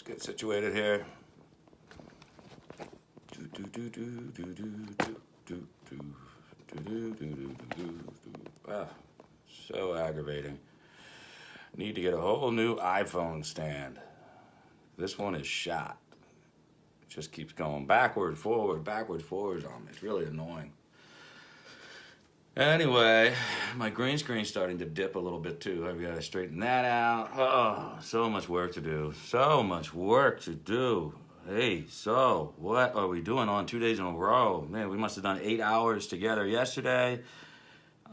Get situated here. Ah, so aggravating. Need to get a whole new iPhone stand. This one is shot. It just keeps going backward, forward on me. It's really annoying. Anyway, my green screen's starting to dip a little bit too. I've got to straighten that out. Oh, so much work to do. So much work to do. Hey, so what are we doing on 2 days in a row? Man, we must have done 8 hours together yesterday.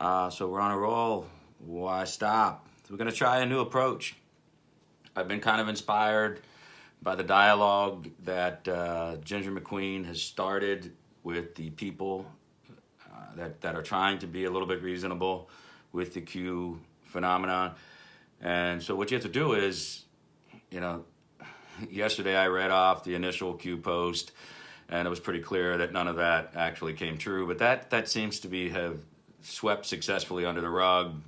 So we're on a roll. Why stop? So we're going to try a new approach. I've been kind of inspired by the dialogue that Ginger McQueen has started with the people that are trying to be a little bit reasonable with the Q phenomenon. And so what you have to do is, yesterday I read off the initial Q post, and it was pretty clear that none of that actually came true. But that seems to have swept successfully under the rug,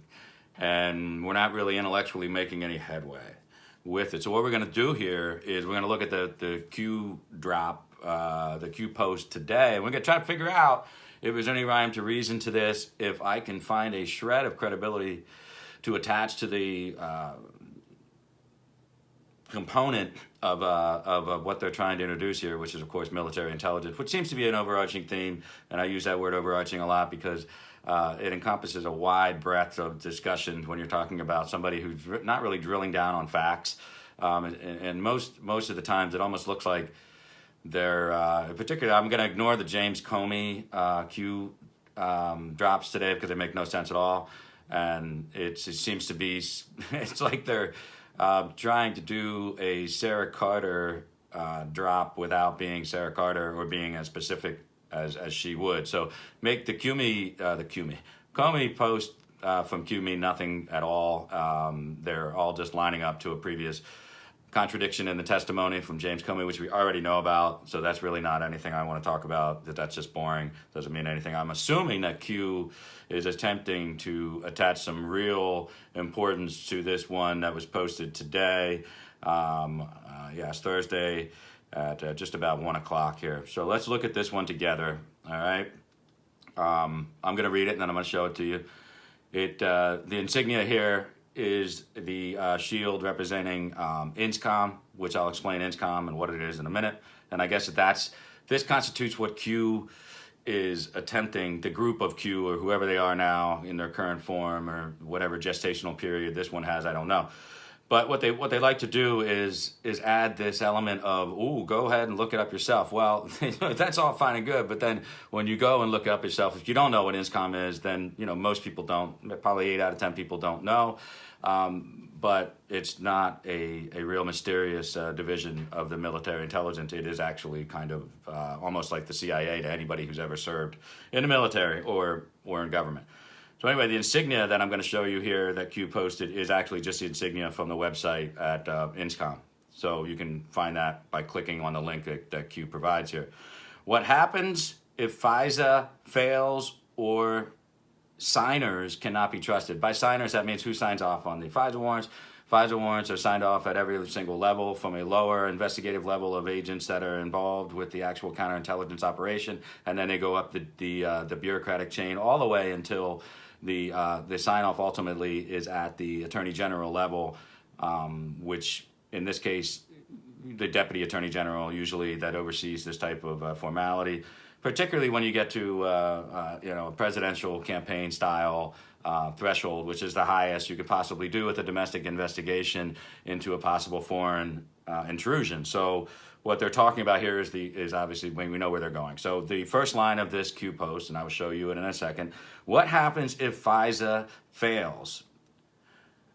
and we're not really intellectually making any headway with it. So what we're going to do here is we're going to look at the Q drop, the Q post today, and we're going to try to figure out if there's any rhyme to reason to this, if I can find a shred of credibility to attach to the component of what they're trying to introduce here, which is, of course, military intelligence, which seems to be an overarching theme, and I use that word overarching a lot because it encompasses a wide breadth of discussion when you're talking about somebody who's not really drilling down on facts, and most of the times it almost looks like they're, particularly, I'm going to ignore the James Comey Q drops today because they make no sense at all, and it seems to be, it's like they're trying to do a Sarah Carter drop without being Sarah Carter or being as specific as she would. So make the Comey post from Q mean nothing at all. They're all just lining up to a previous contradiction in the testimony from James Comey, which we already know about, so that's really not anything I want to talk about. That's just boring, doesn't mean anything. I'm assuming that Q is attempting to attach some real importance to this one that was posted today. It's Thursday at just about 1 o'clock here. So let's look at this one together, all right? I'm going to read it, and then I'm going to show it to you. The insignia here is the shield representing INSCOM, which I'll explain INSCOM and what it is in a minute. And I guess this constitutes what Q is attempting, the group of Q or whoever they are now in their current form or whatever gestational period this one has, I don't know. But what they like to do is add this element of, ooh, go ahead and look it up yourself. Well, that's all fine and good, but then when you go and look it up yourself, if you don't know what INSCOM is, then most people don't. Probably 8 out of 10 people don't know. But it's not a real mysterious division of the military intelligence. It is actually kind of almost like the CIA to anybody who's ever served in the military or in government. So anyway, the insignia that I'm going to show you here that Q posted is actually just the insignia from the website at INSCOM. So you can find that by clicking on the link that Q provides here. What happens if FISA fails or signers cannot be trusted? By signers, that means who signs off on the FISA warrants. FISA warrants are signed off at every single level, from a lower investigative level of agents that are involved with the actual counterintelligence operation, and then they go up the bureaucratic chain all the way until the sign-off ultimately is at the Attorney General level, which in this case, the Deputy Attorney General usually that oversees this type of formality, particularly when you get to a presidential campaign style threshold, which is the highest you could possibly do with a domestic investigation into a possible foreign intrusion. So what they're talking about here is obviously when we know where they're going. So the first line of this Q post, and I will show you it in a second. What happens if FISA fails?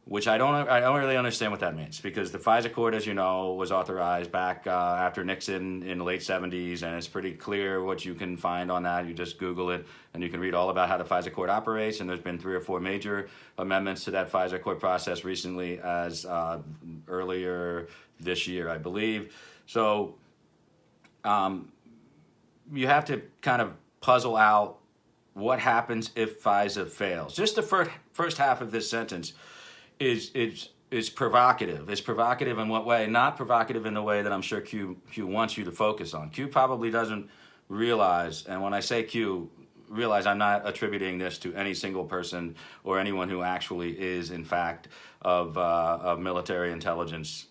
Which I don't really understand what that means, because the FISA court, as you know, was authorized back after Nixon in the late 70s, and it's pretty clear what you can find on that. You just Google it, and you can read all about how the FISA court operates, and there's been 3 or 4 major amendments to that FISA court process recently, as earlier this year, I believe. So you have to kind of puzzle out what happens if FISA fails. Just the first half of this sentence is is provocative. It's provocative in what way? Not provocative in the way that I'm sure Q wants you to focus on. Q probably doesn't realize, and when I say Q, realize I'm not attributing this to any single person or anyone who actually is, in fact, of military intelligence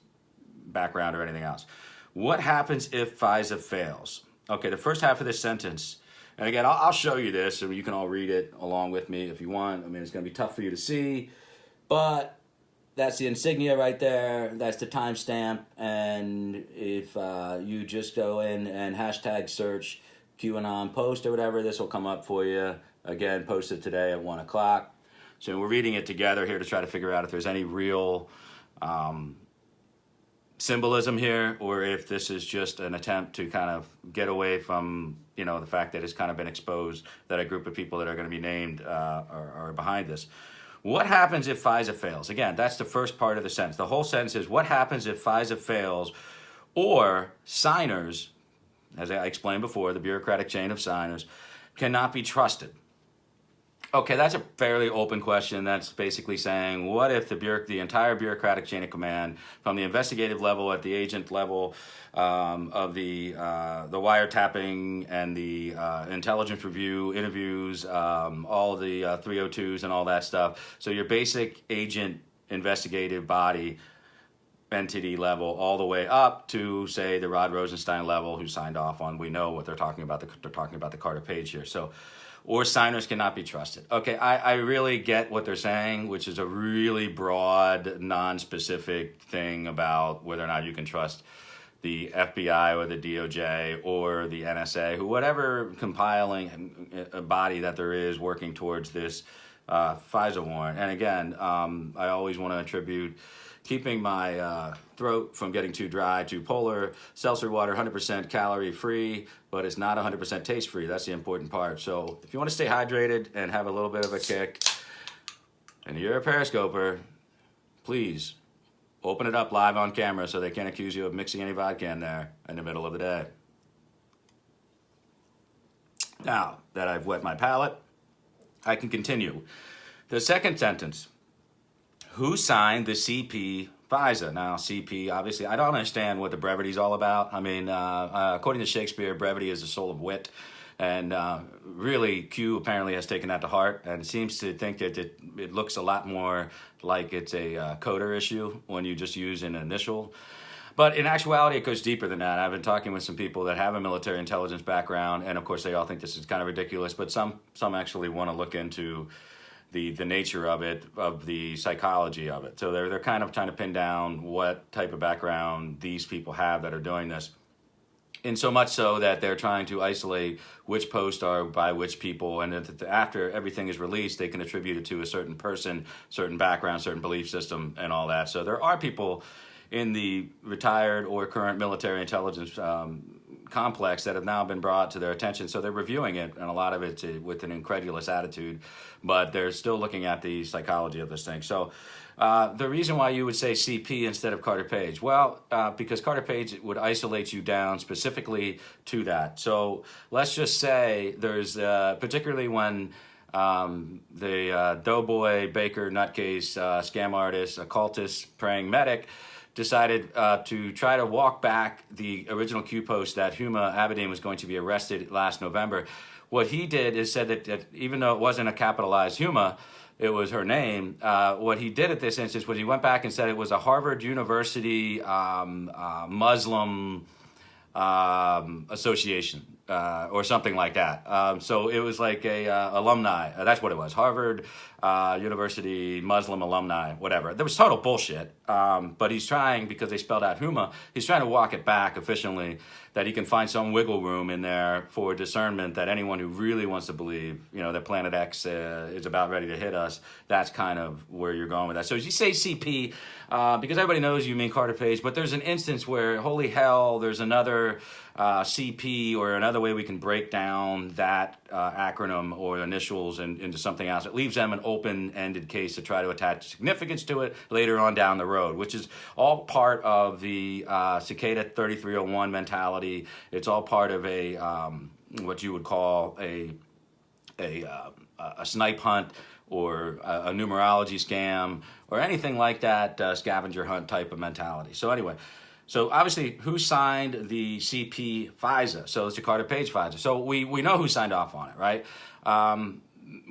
background or anything else. What happens if FISA fails? Okay, the first half of this sentence, and again, I'll show you this so you can all read it along with me if you want. I mean, it's going to be tough for you to see, but that's the insignia right there. That's the timestamp. And if you just go in and hashtag search QAnon post or whatever, this will come up for you. Again, posted today at 1 o'clock. So we're reading it together here to try to figure out if there's any real symbolism here, or if this is just an attempt to kind of get away from, you know, the fact that it's kind of been exposed that a group of people that are going to be named are behind this. What happens if FISA fails? Again, that's the first part of the sentence. The whole sentence is, what happens if FISA fails or signers, as I explained before, the bureaucratic chain of signers, cannot be trusted? Okay, that's a fairly open question. That's basically saying, what if the entire bureaucratic chain of command, from the investigative level at the agent level, of the wiretapping and the intelligence review, interviews, all the 302s and all that stuff. So your basic agent investigative body entity level all the way up to, say, the Rod Rosenstein level, who signed off on, we know what they're talking about. They're talking about the Carter Page here. So, or signers cannot be trusted. Okay, I really get what they're saying, which is a really broad, non-specific thing about whether or not you can trust the FBI or the DOJ or the NSA, whatever compiling body that there is working towards this FISA warrant. And again, I always want to attribute keeping my throat from getting too dry to Polar seltzer water, 100% calorie free, but it's not 100% taste free. That's the important part. So if you want to stay hydrated and have a little bit of a kick, and you're a periscoper, please open it up live on camera so they can't accuse you of mixing any vodka in there in the middle of the day. Now that I've wet my palate, I can continue. The second sentence. Who signed the CP FISA? Now, CP, obviously, I don't understand what the brevity is all about. I mean, according to Shakespeare, brevity is the soul of wit. And really, Q apparently has taken that to heart and seems to think that it looks a lot more like it's a coder issue when you just use an initial. But in actuality, it goes deeper than that. I've been talking with some people that have a military intelligence background, and of course, they all think this is kind of ridiculous, but some actually want to look into the nature of it, of the psychology of it. So they're kind of trying to pin down what type of background these people have that are doing this. In so much so that they're trying to isolate which posts are by which people, and after everything is released, they can attribute it to a certain person, certain background, certain belief system, and all that. So there are people in the retired or current military intelligence complex that have now been brought to their attention. So they're reviewing it, and a lot of it with an incredulous attitude, but they're still looking at the psychology of this thing. So the reason why you would say CP instead of Carter Page, well, because Carter Page would isolate you down specifically to that. So let's just say there's, particularly when the doughboy, baker, nutcase, scam artist, occultist, praying medic decided to try to walk back the original Q post that Huma Abedin was going to be arrested last November. What he did is said that even though it wasn't a capitalized Huma, it was her name. What he did at this instance was he went back and said it was a Harvard University Muslim association or something like that. So it was like a alumni. That's what it was. Harvard University Muslim alumni, whatever. There was total bullshit. But he's trying, because they spelled out Huma, he's trying to walk it back efficiently, that he can find some wiggle room in there for discernment that anyone who really wants to believe, you know, that Planet X is about ready to hit us, that's kind of where you're going with that. So as you say CP, because everybody knows you mean Carter Page, but there's an instance where, holy hell, there's another CP or another way we can break down that acronym or initials into something else. It leaves them an open-ended case to try to attach significance to it later on down the road, which is all part of the Cicada 3301 mentality. It's all part of a what you would call a a snipe hunt or a numerology scam or anything like that, scavenger hunt type of mentality. So anyway, so obviously who signed the CP FISA? So it's the Carter Page FISA. So we know who signed off on it, right?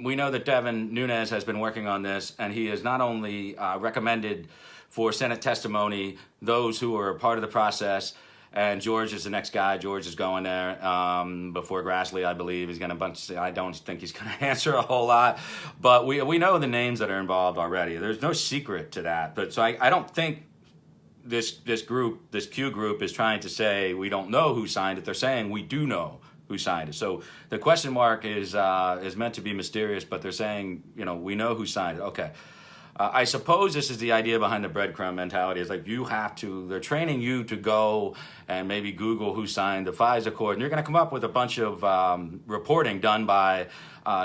We know that Devin Nunes has been working on this, and he has not only recommended for Senate testimony those who are a part of the process, and George is the next guy. George is going there before Grassley, I believe. He's going to I don't think he's going to answer a whole lot, but we know the names that are involved already. There's no secret to that. But so I don't think this group, this Q group, is trying to say we don't know who signed it. They're saying we do know who signed it. So the question mark is meant to be mysterious, but they're saying, we know who signed it. Okay. I suppose this is the idea behind the breadcrumb mentality. It's like they're training you to go and maybe Google who signed the FISA Accord, and you're going to come up with a bunch of reporting done by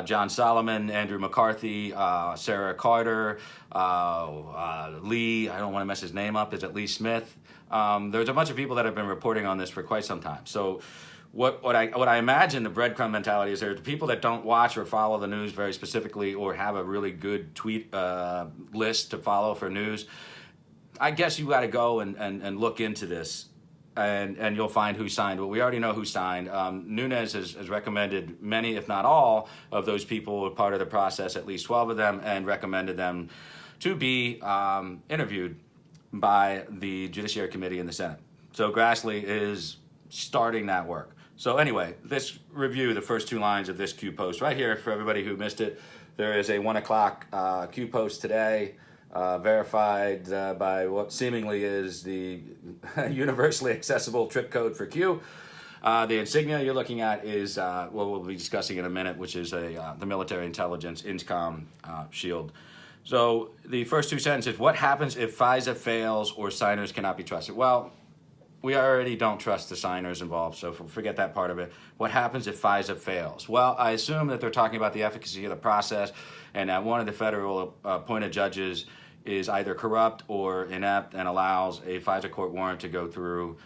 John Solomon, Andrew McCarthy, Sarah Carter, Lee, I don't want to mess his name up, is it Lee Smith? There's a bunch of people that have been reporting on this for quite some time. So what I imagine the breadcrumb mentality is there are people that don't watch or follow the news very specifically or have a really good tweet list to follow for news. I guess you got to go and look into this and you'll find who signed. Well, we already know who signed. Nunes has recommended many, if not all, of those people were part of the process, at least 12 of them, and recommended them to be interviewed by the Judiciary Committee in the Senate. So Grassley is starting that work. So anyway, let's review the first two lines of this Q post right here for everybody who missed it. There is a 1 o'clock Q post today, verified by what seemingly is the universally accessible trip code for Q. The insignia you're looking at is what we'll be discussing in a minute, which is the military intelligence INSCOM shield. So the first two sentences: what happens if FISA fails or signers cannot be trusted? Well, we already don't trust the signers involved, so forget that part of it. What happens if FISA fails? Well, I assume that they're talking about the efficacy of the process and that one of the federal appointed judges is either corrupt or inept and allows a FISA court warrant to go through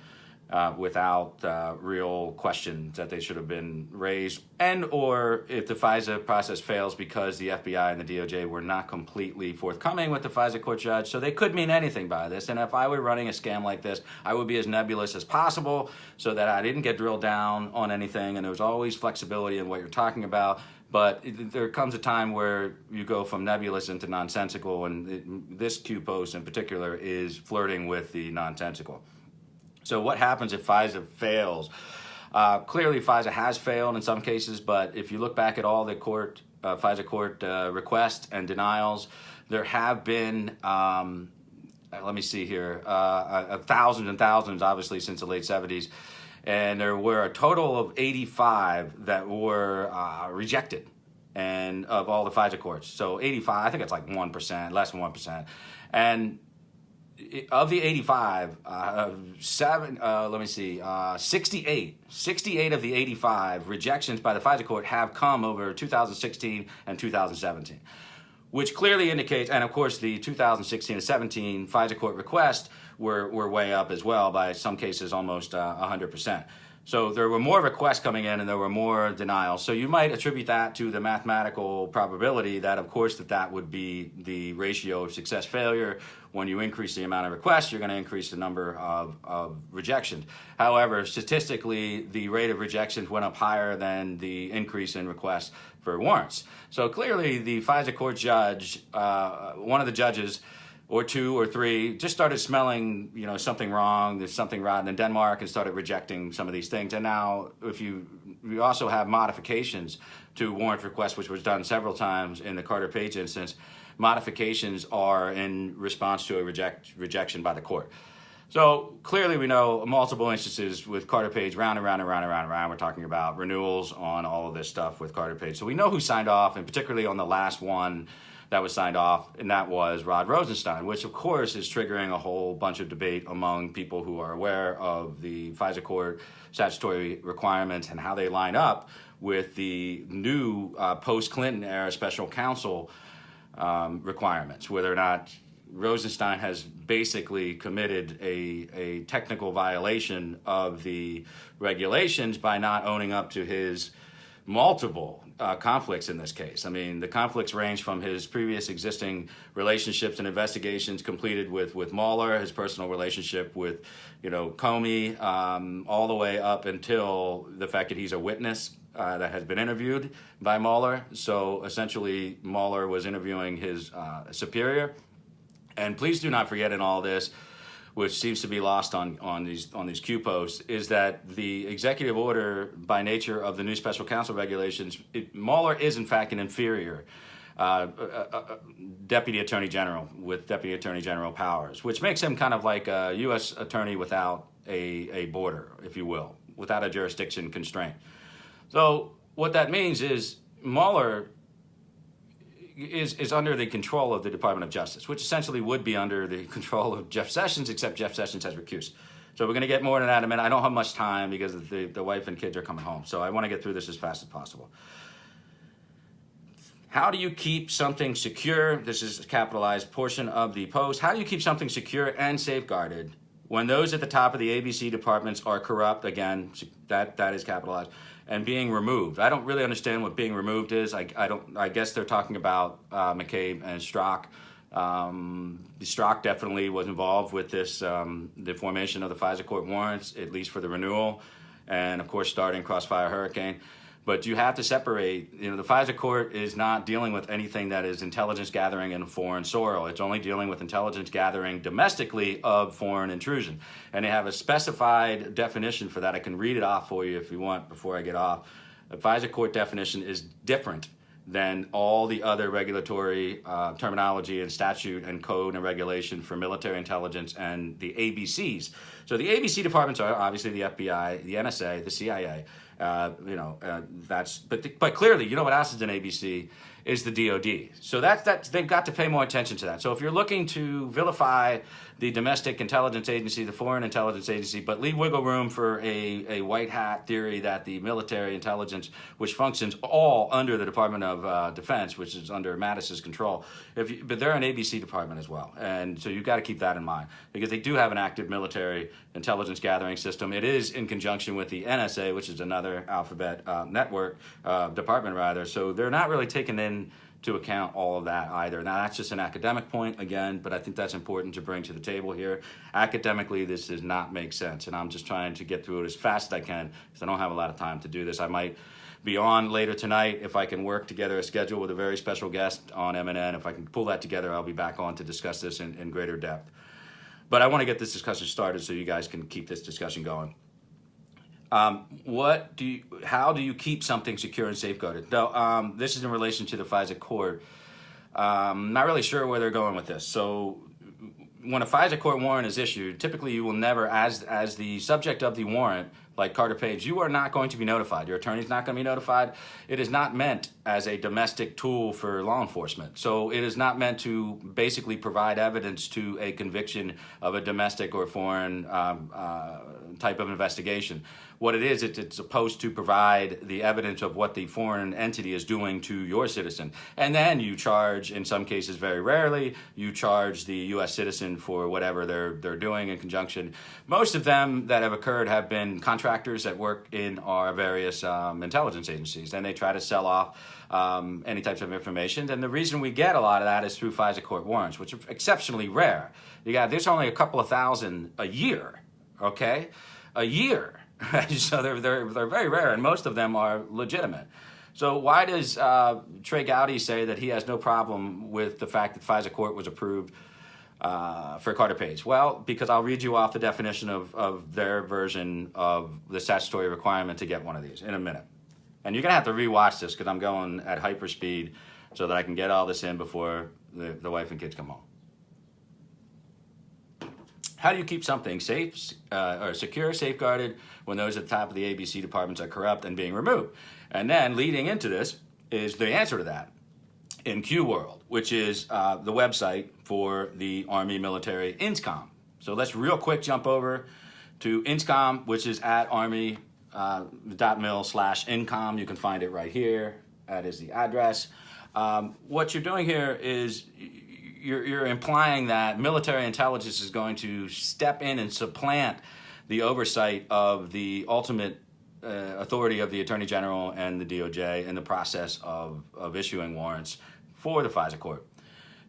without real questions that they should have been raised, and or if the FISA process fails because the FBI and the DOJ were not completely forthcoming with the FISA court judge. So they could mean anything by this, and if I were running a scam like this, I would be as nebulous as possible so that I didn't get drilled down on anything, and there was always flexibility in what you're talking about. But there comes a time where you go from nebulous into nonsensical, and this Q post in particular is flirting with the nonsensical. So what happens if FISA fails? Clearly, FISA has failed in some cases, but if you look back at all the FISA court requests and denials, there have been, let me see here, thousands and thousands, obviously, since the late 70s. And there were a total of 85 that were rejected, and of all the FISA courts. So 85, I think it's like 1%, less than 1%. And of the 85, 68 of the 85 rejections by the FISA court have come over 2016 and 2017, which clearly indicates, and of course the 2016 and 17 FISA court requests were way up as well, by some cases almost 100%. So there were more requests coming in and there were more denials. So you might attribute that to the mathematical probability that, of course, that would be the ratio of success-failure. When you increase the amount of requests, you're going to increase the number of rejections. However, statistically, the rate of rejections went up higher than the increase in requests for warrants. So clearly, the FISA court judge, one of the judges, or two or three, just started smelling, something wrong, there's something rotten in Denmark, and started rejecting some of these things. And now, we also have modifications to warrant requests, which was done several times in the Carter Page instance. Modifications are in response to a rejection by the court. So clearly we know multiple instances with Carter Page, round and round and round and round and round. We're talking about renewals on all of this stuff with Carter Page. So we know who signed off, and particularly on the last one that was signed off, and that was Rod Rosenstein, which of course is triggering a whole bunch of debate among people who are aware of the FISA court statutory requirements and how they line up with the new post-Clinton era special counsel requirements, whether or not Rosenstein has basically committed a technical violation of the regulations by not owning up to his multiple conflicts in this case. I mean, the conflicts range from his previous existing relationships and investigations completed with Mueller, his personal relationship with, Comey, all the way up until the fact that he's a witness that has been interviewed by Mueller. So essentially, Mueller was interviewing his superior. And please do not forget in all this, which seems to be lost on these Q posts, is that the executive order, by nature of the new special counsel regulations, Mueller is in fact an inferior deputy attorney general with deputy attorney general powers, which makes him kind of like a U.S. attorney without a border, if you will, without a jurisdiction constraint. So what that means is Mueller is under the control of the Department of Justice, which essentially would be under the control of Jeff Sessions, except Jeff Sessions has recused. So we're going to get more into that in a minute. I don't have much time because the wife and kids are coming home, so I want to get through this as fast as possible. How do you keep something secure? This is a capitalized portion of the post. How do you keep something secure and safeguarded when those at the top of the ABC departments are corrupt? Again, that is capitalized. And being removed. I don't really understand what being removed is. I guess they're talking about McCabe and Strzok. Strzok definitely was involved with this, the formation of the FISA court warrants, at least for the renewal, and of course starting Crossfire Hurricane. But you have to separate, the FISA court is not dealing with anything that is intelligence gathering in foreign soil. It's only dealing with intelligence gathering domestically of foreign intrusion. And they have a specified definition for that. I can read it off for you if you want before I get off. The FISA court definition is different than all the other regulatory terminology and statute and code and regulation for military intelligence and the ABCs. So the ABC departments are obviously the FBI, the NSA, the CIA. But clearly, what else is an ABC is the DOD. So that's they've got to pay more attention to that. So if you're looking to vilify the domestic intelligence agency, the foreign intelligence agency, but leave wiggle room for a white hat theory that the military intelligence, which functions all under the Department of Defense, which is under Mattis's control, but they're an ABC department as well. And so you've got to keep that in mind because they do have an active military intelligence gathering system. It is in conjunction with the NSA, which is another alphabet network department rather. So they're not really taking into account all of that either. Now that's just an academic point again, but I think that's important to bring to the table here. Academically, this does not make sense, and I'm just trying to get through it as fast as I can because I don't have a lot of time to do this. I might be on later tonight if I can work together a schedule with a very special guest on MNN. If I can pull that together, I'll be back on to discuss this in greater depth. But I want to get this discussion started so you guys can keep this discussion going. How do you keep something secure and safeguarded? Now, this is in relation to the FISA court. Not really sure where they're going with this. So when a FISA court warrant is issued, typically you will never, as the subject of the warrant, like Carter Page, you are not going to be notified. Your attorney's not going to be notified. It is not meant as a domestic tool for law enforcement. So it is not meant to basically provide evidence to a conviction of a domestic or foreign type of investigation. What it is, it's supposed to provide the evidence of what the foreign entity is doing to your citizen. And then you charge, in some cases very rarely, you charge the U.S. citizen for whatever they're doing in conjunction. Most of them that have occurred have been contractors that work in our various intelligence agencies, and they try to sell off any types of information. And the reason we get a lot of that is through FISA court warrants, which are exceptionally rare. There's only a couple of thousand a year, okay? A year. So they're very rare, and most of them are legitimate. So why does Trey Gowdy say that he has no problem with the fact that FISA court was approved for Carter Page? Well, because I'll read you off the definition of their version of the statutory requirement to get one of these in a minute. And you're going to have to rewatch this because I'm going at hyperspeed so that I can get all this in before the wife and kids come home. How do you keep something safe or secure, safeguarded when those at the top of the ABC departments are corrupt and being removed? And then leading into this is the answer to that in Q World, which is the website for the Army military INSCOM. So let's real quick jump over to INSCOM, which is at army.mil/INCOM. You can find it right here. That is the address. What you're doing here is you're implying that military intelligence is going to step in and supplant the oversight of the ultimate authority of the Attorney General and the DOJ in the process of issuing warrants for the FISA court.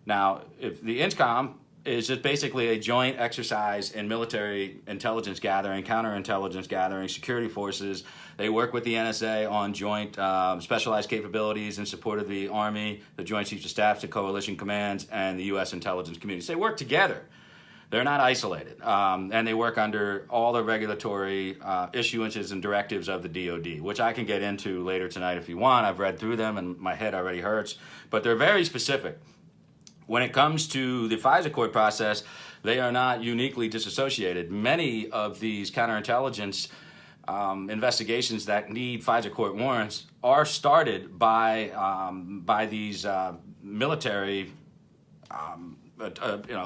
Now, if the INSCOM is just basically a joint exercise in military intelligence gathering, counterintelligence gathering, security forces. They work with the NSA on joint specialized capabilities in support of the Army, the Joint Chiefs of Staff, the coalition commands, and the U.S. intelligence community. So they work together. They're not isolated, and they work under all the regulatory issuances and directives of the DoD, which I can get into later tonight if you want. I've read through them, and my head already hurts. But they're very specific. When it comes to the FISA court process, they are not uniquely disassociated. Many of these counterintelligence investigations that need FISA court warrants are started by these military,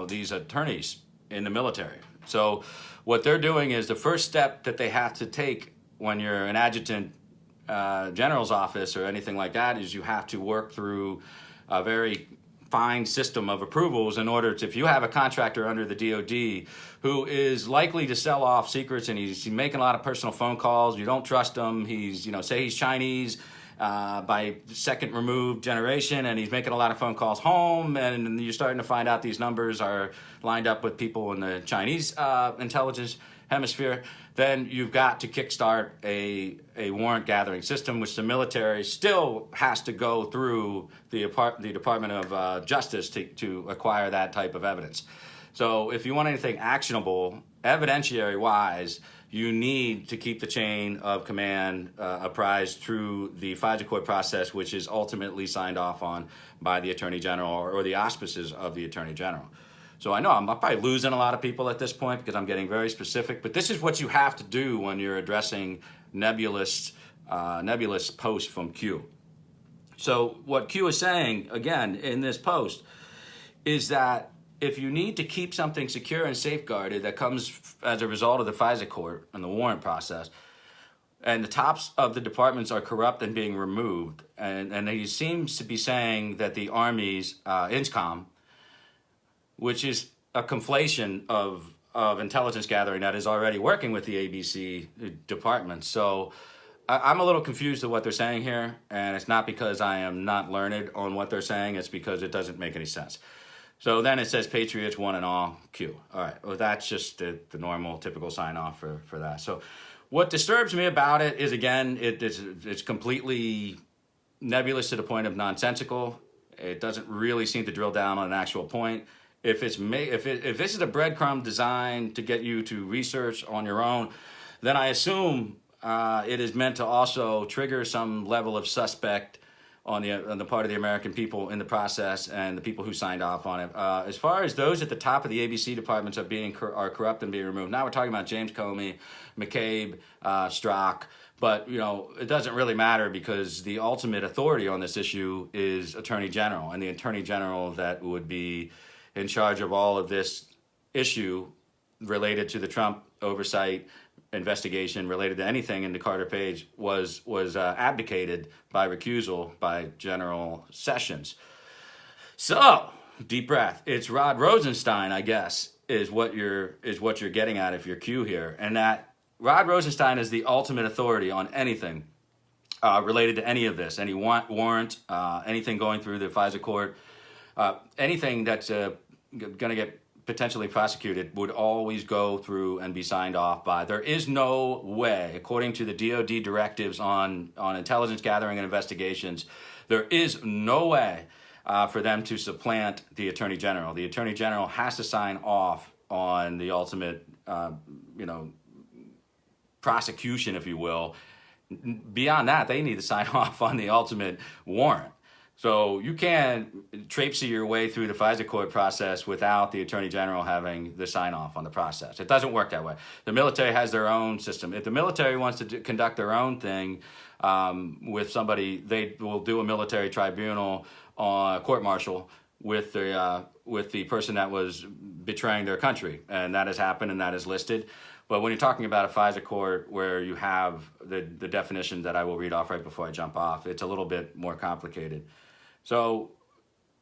these attorneys in the military. So what they're doing is the first step that they have to take when you're an adjutant general's office or anything like that is you have to work through a very fine system of approvals in order to, if you have a contractor under the DoD who is likely to sell off secrets and he's making a lot of personal phone calls, you don't trust him, he's, say he's Chinese by second removed generation and he's making a lot of phone calls home, and you're starting to find out these numbers are lined up with people in the Chinese intelligence hemisphere, then you've got to kickstart a warrant gathering system, which the military still has to go through the Department of Justice to acquire that type of evidence. So if you want anything actionable, evidentiary-wise, you need to keep the chain of command apprised through the FISA court process, which is ultimately signed off on by the Attorney General or the auspices of the Attorney General. So I know I'm probably losing a lot of people at this point because I'm getting very specific, but this is what you have to do when you're addressing nebulous posts from Q. So what Q is saying, again, in this post, is that if you need to keep something secure and safeguarded that comes as a result of the FISA court and the warrant process, and the tops of the departments are corrupt and being removed, and he seems to be saying that the Army's INSCOM, which is a conflation of intelligence gathering that is already working with the ABC department. So I'm a little confused at what they're saying here, and it's not because I am not learned on what they're saying, it's because it doesn't make any sense. So then it says Patriots one and all, Q. All right, well, that's just the normal, typical sign-off for that. So what disturbs me about it is, again, it's completely nebulous to the point of nonsensical. It doesn't really seem to drill down on an actual point. If this is a breadcrumb designed to get you to research on your own, then I assume it is meant to also trigger some level of suspect on the part of the American people in the process and the people who signed off on it. As far as those at the top of the ABC departments are corrupt and being removed, now we're talking about James Comey, McCabe, Strzok, but it doesn't really matter because the ultimate authority on this issue is Attorney General, and the Attorney General that would be in charge of all of this issue related to the Trump oversight investigation, related to anything in the Carter page, was abdicated by recusal by General Sessions. So, deep breath. It's Rod Rosenstein, I guess, is what you're getting at if you're Q here, and that Rod Rosenstein is the ultimate authority on anything related to any of this, any warrant, anything going through the FISA court. Anything that's going to get potentially prosecuted would always go through and be signed off by. There is no way, according to the DoD directives on intelligence gathering and investigations, there is no way for them to supplant the Attorney General. The Attorney General has to sign off on the ultimate, prosecution, if you will. Beyond that, they need to sign off on the ultimate warrant. So you can't traipse your way through the FISA court process without the Attorney General having the sign-off on the process. It doesn't work that way. The military has their own system. If the military wants to conduct their own thing with somebody, they will do a military tribunal court-martial with the person that was betraying their country. And that has happened and that is listed. But when you're talking about a FISA court where you have the definition that I will read off right before I jump off, it's a little bit more complicated. So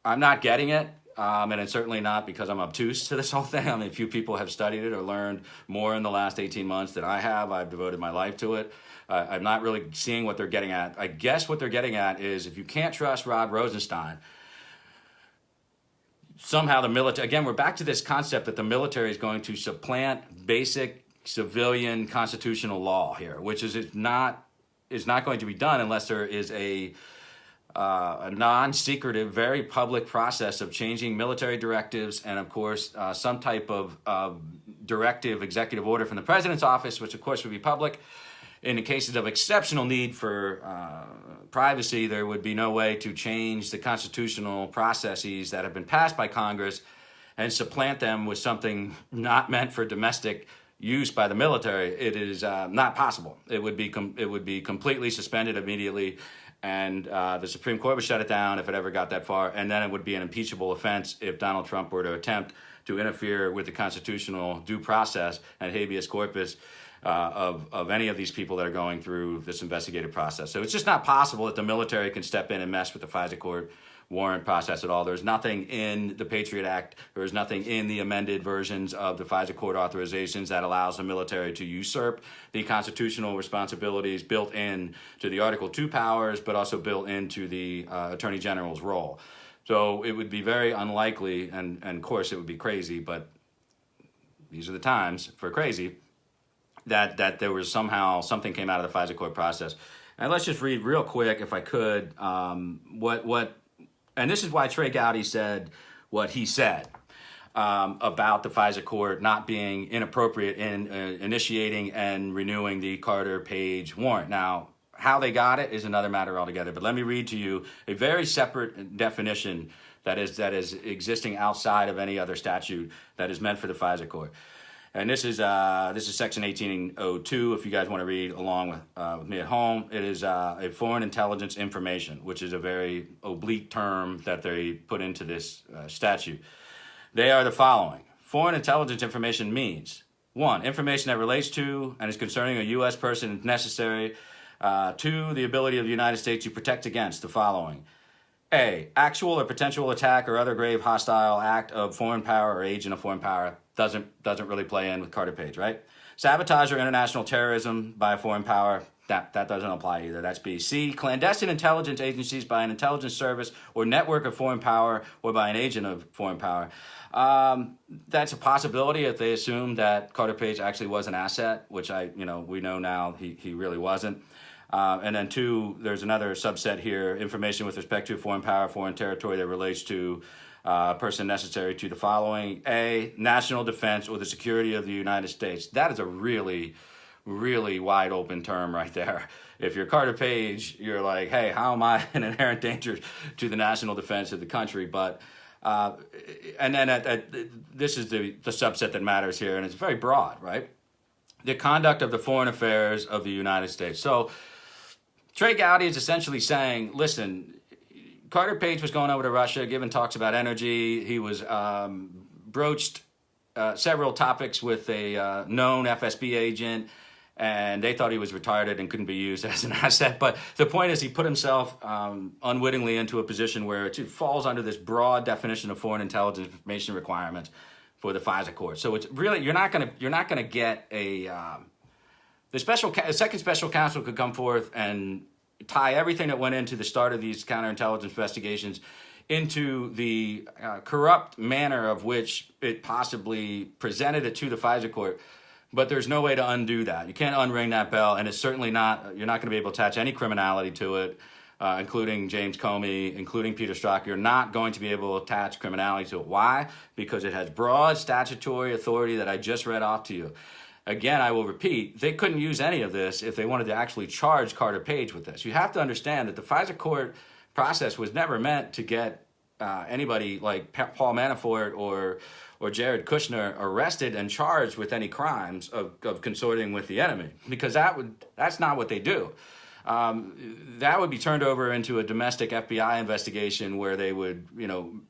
I'm not getting it. And it's certainly not because I'm obtuse to this whole thing. I mean, few people have studied it or learned more in the last 18 months than I have. I've devoted my life to it. I'm not really seeing what they're getting at. I guess what they're getting at is if you can't trust Rod Rosenstein, somehow the military, again, we're back to this concept that the military is going to supplant basic civilian constitutional law here, which is not going to be done unless there is a non-secretive, very public process of changing military directives and, of course, some type of directive, executive order from the president's office, which, of course, would be public. In the cases of exceptional need for privacy, there would be no way to change the constitutional processes that have been passed by Congress and supplant them with something not meant for domestic use by the military. It is not possible. It would be completely suspended immediately, and the Supreme Court would shut it down if it ever got that far, and then it would be an impeachable offense if Donald Trump were to attempt to interfere with the constitutional due process and habeas corpus of any of these people that are going through this investigative process. So it's just not possible that the military can step in and mess with the FISA court warrant process at all. There's nothing in the Patriot Act, there's nothing in the amended versions of the FISA court authorizations that allows the military to usurp the constitutional responsibilities built in to the Article 2 powers, but also built into the Attorney General's role. So it would be very unlikely, and of course it would be crazy, but these are the times for crazy, that there was somehow something came out of the FISA court process. And let's just read real quick, if I could, and this is why Trey Gowdy said what he said about the FISA court not being inappropriate in initiating and renewing the Carter Page warrant. Now, how they got it is another matter altogether, but let me read to you a very separate definition that is existing outside of any other statute that is meant for the FISA court. And this is Section 1802. If you guys want to read along with me at home, it is a foreign intelligence information, which is a very oblique term that they put into this statute. They are the following. Foreign intelligence information means, 1, information that relates to and is concerning a U.S. person if necessary, 2, the ability of the United States to protect against the following. A, actual or potential attack or other grave hostile act of foreign power or agent of foreign power. Doesn't really play in with Carter Page, right? Sabotage or international terrorism by a foreign power. That doesn't apply either. That's B. C, clandestine intelligence agencies by an intelligence service or network of foreign power or by an agent of foreign power. That's a possibility if they assume that Carter Page actually was an asset, which we know now he really wasn't. And then 2, there's another subset here, information with respect to foreign power, foreign territory that relates to a person necessary to the following. A, national defense or the security of the United States. That is a really, really wide open term right there. If you're Carter Page, you're like, hey, how am I an inherent danger to the national defense of the country? But and then this is the subset that matters here, and it's very broad, right? The conduct of the foreign affairs of the United States. So Trey Gowdy is essentially saying, listen, Carter Page was going over to Russia, giving talks about energy. He was broached several topics with a known FSB agent, and they thought he was retarded and couldn't be used as an asset. But the point is he put himself unwittingly into a position where it falls under this broad definition of foreign intelligence information requirements for the FISA court. So it's really, you're not gonna get the second special counsel could come forth and tie everything that went into the start of these counterintelligence investigations into the corrupt manner of which it possibly presented it to the FISA court. But there's no way to undo that. You can't unring that bell, and it's certainly not, you're not going to be able to attach any criminality to it, including James Comey, including Peter Strzok. You're not going to be able to attach criminality to it. Why? Because it has broad statutory authority that I just read off to you. Again, I will repeat, they couldn't use any of this if they wanted to actually charge Carter Page with this. You have to understand that the FISA court process was never meant to get anybody like Paul Manafort or Jared Kushner arrested and charged with any crimes of consorting with the enemy, because that's not what they do. That would be turned over into a domestic FBI investigation where they would,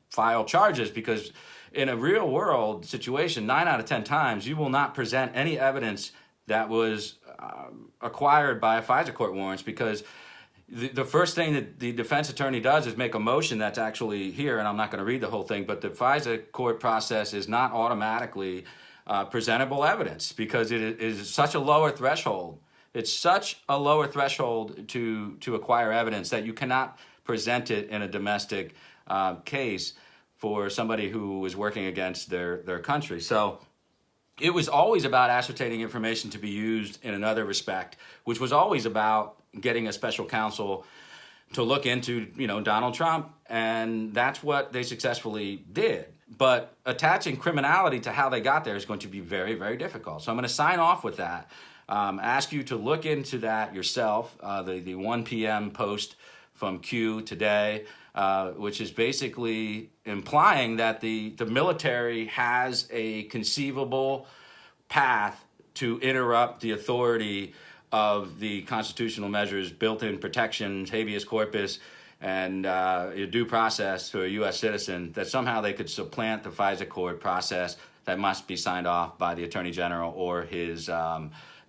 file charges, because in a real world situation, 9 out of 10 times, you will not present any evidence that was acquired by FISA court warrants, because the first thing that the defense attorney does is make a motion that's actually here, and I'm not going to read the whole thing, but the FISA court process is not automatically presentable evidence because it is such a lower threshold. It's such a lower threshold to acquire evidence that you cannot present it in a domestic case for somebody who is working against their country. So it was always about ascertaining information to be used in another respect, which was always about getting a special counsel to look into, Donald Trump, and that's what they successfully did. But attaching criminality to how they got there is going to be very, very difficult. So I'm going to sign off with that. Ask you to look into that yourself. The 1 p.m. post from Q today, which is basically implying that the military has a conceivable path to interrupt the authority of the constitutional measures, built-in protections, habeas corpus, and due process for a U.S. citizen, that somehow they could supplant the FISA court process that must be signed off by the Attorney General or his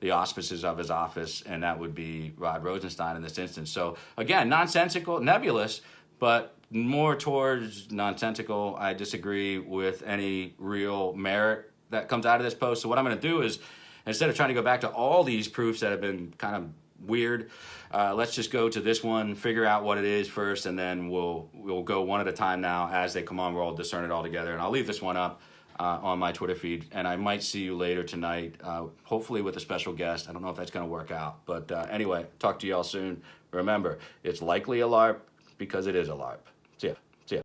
the auspices of his office, and that would be Rod Rosenstein in this instance. So again, nonsensical, nebulous, but more towards nonsensical. I disagree with any real merit that comes out of this post. So what I'm going to do is, instead of trying to go back to all these proofs that have been kind of weird, let's just go to this one, figure out what it is first, and then we'll go one at a time now. As they come on, we'll all discern it all together. And I'll leave this one up on my Twitter feed, and I might see you later tonight, hopefully with a special guest. I don't know if that's going to work out. But anyway, talk to y'all soon. Remember, it's likely a LARP because it is a LARP. See ya.